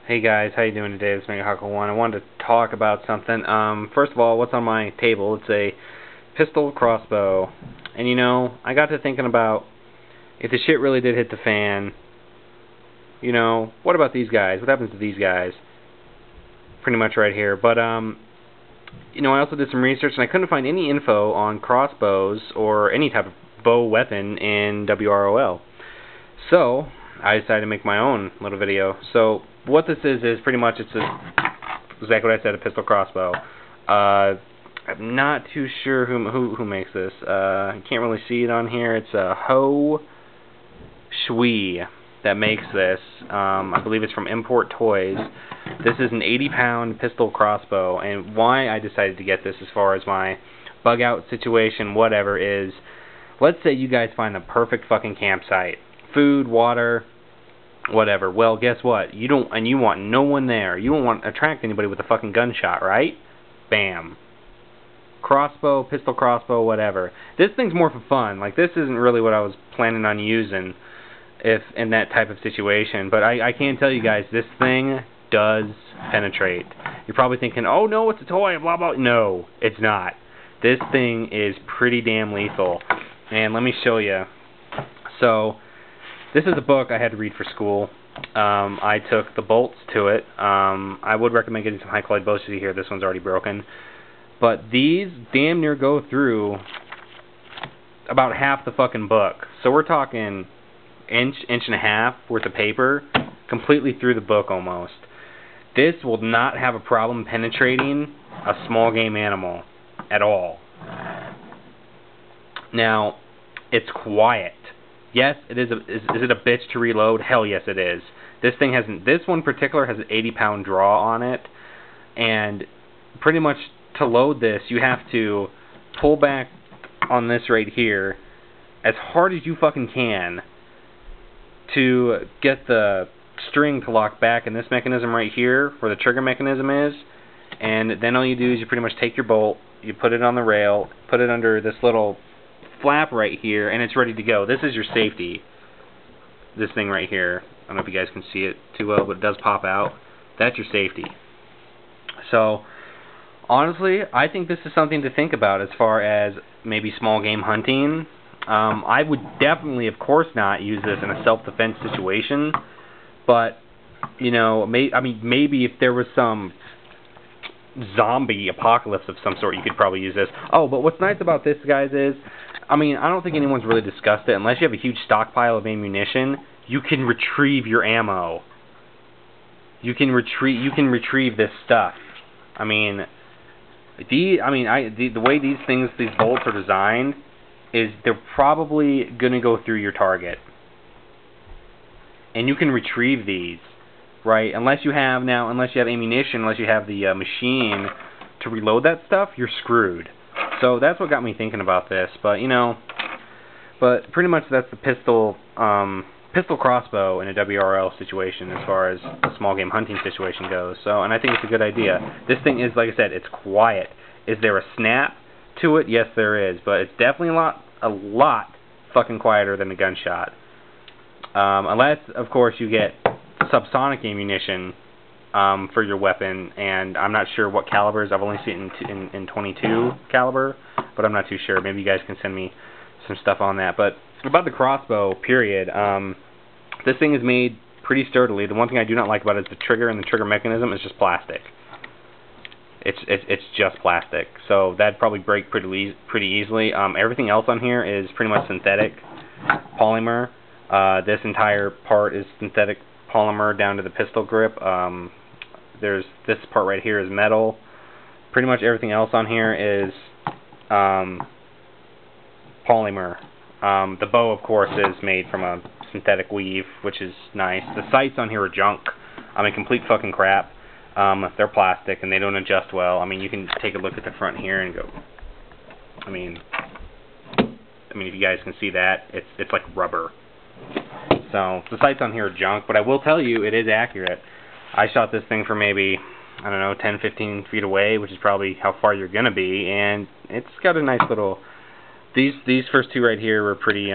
Hey guys, how you doing today? This is MegaHawk1. I wanted to talk about something. First of all, what's on my table? It's a pistol crossbow. And you know, I got to thinking about if the shit really did hit the fan, you know, what about these guys? What happens to these guys? Pretty much right here. But you know, I also did some research and I couldn't find any info on crossbows or any type of bow weapon in WROL. So I decided to make my own little video. So what this is pretty much exactly what I said, a pistol crossbow. I'm not too sure who makes this. I can't really see it on here. It's a Ho Shui that makes this. I believe it's from Import Toys. This is an 80-pound pistol crossbow, and why I decided to get this as far as my bug out situation, whatever, is let's say you guys find the perfect fucking campsite. Food, water, whatever. Well, guess what? You want no one there. You don't want to attract anybody with a fucking gunshot, right? Bam. Crossbow, pistol crossbow, whatever. This thing's more for fun. Like, this isn't really what I was planning on using if in that type of situation. But I can tell you guys, this thing does penetrate. You're probably thinking, oh no, it's a toy, blah blah. No, it's not. This thing is pretty damn lethal. And let me show you. So this is a book I had to read for school. I took the bolts to it. I would recommend getting some high quality bolts. You see here, this one's already broken. But these damn near go through about half the fucking book. So we're talking inch and a half worth of paper, completely through the book almost. This will not have a problem penetrating a small game animal at all. Now, it's quiet. Yes, it is. Is it a bitch to reload? Hell yes, it is. This thing hasn't. This one in particular has an 80-pound draw on it, and pretty much to load this, you have to pull back on this right here as hard as you fucking can to get the string to lock back in this mechanism right here, where the trigger mechanism is, and then all you do is you pretty much take your bolt, you put it on the rail, put it under this little flap right here, and it's ready to go. This is your safety. This thing right here. I don't know if you guys can see it too well, but it does pop out. That's your safety. So, honestly, I think this is something to think about as far as maybe small game hunting. I would definitely, of course, not use this in a self-defense situation, but, you know, maybe if there was some zombie apocalypse of some sort, you could probably use this. Oh, but what's nice about this, guys, is, I don't think anyone's really discussed it. Unless you have a huge stockpile of ammunition, you can retrieve your ammo. You can retrieve this stuff. The way these bolts are designed is they're probably going to go through your target. And you can retrieve these, right? Unless you have ammunition, unless you have the machine to reload that stuff, you're screwed. So that's what got me thinking about this. But but pretty much that's the pistol crossbow in a WRL situation as far as the small game hunting situation goes. So, and I think it's a good idea. This thing is, like I said, it's quiet. Is there a snap to it? Yes, there is, but it's definitely a lot fucking quieter than a gunshot. Unless, of course, you get subsonic ammunition for your weapon, and I'm not sure what calibers. I've only seen it in 22 caliber, but I'm not too sure. Maybe you guys can send me some stuff on that. But about the crossbow, period, this thing is made pretty sturdily. The one thing I do not like about it is the trigger, and the trigger mechanism is just plastic. It's just plastic, so that'd probably break pretty easily. Everything else on here is pretty much synthetic polymer. This entire part is synthetic polymer down to the pistol grip. There's this part right here is metal. Pretty much everything else on here is polymer. The bow, of course, is made from a synthetic weave, which is nice. The sights on here are junk. Complete fucking crap. They're plastic and they don't adjust well. You can take a look at the front here and go. If you guys can see that, it's like rubber. So the sights on here are junk, but I will tell you it is accurate. I shot this thing from maybe, I don't know, 10, 15 feet away, which is probably how far you're gonna be, and it's got a nice little. These first two right here were pretty,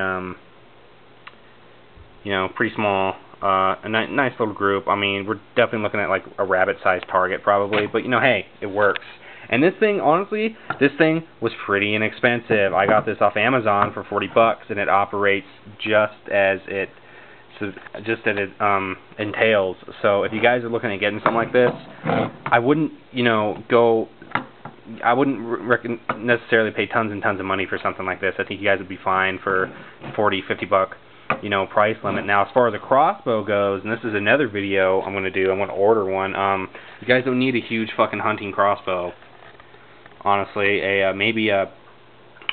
pretty small. a nice little group. I mean, we're definitely looking at like a rabbit-sized target probably, but you know, hey, it works. And this thing, honestly, this thing was pretty inexpensive. I got this off Amazon for $40, and it operates just as it entails. So if you guys are looking at getting something like this, I wouldn't, you know, I wouldn't necessarily pay tons and tons of money for something like this. I think you guys would be fine for $40-50, you know, price limit. Now, as far as a crossbow goes, and this is another video I'm going to do, I'm going to order one. You guys don't need a huge fucking hunting crossbow. Honestly, maybe a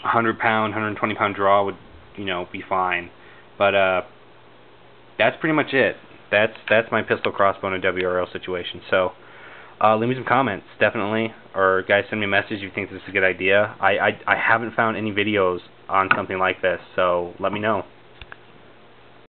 100-pound, 120-pound draw would, you know, be fine. But that's pretty much it. That's my pistol crossbow in a WROL situation. So leave me some comments, definitely, or guys send me a message if you think this is a good idea. I haven't found any videos on something like this, so let me know.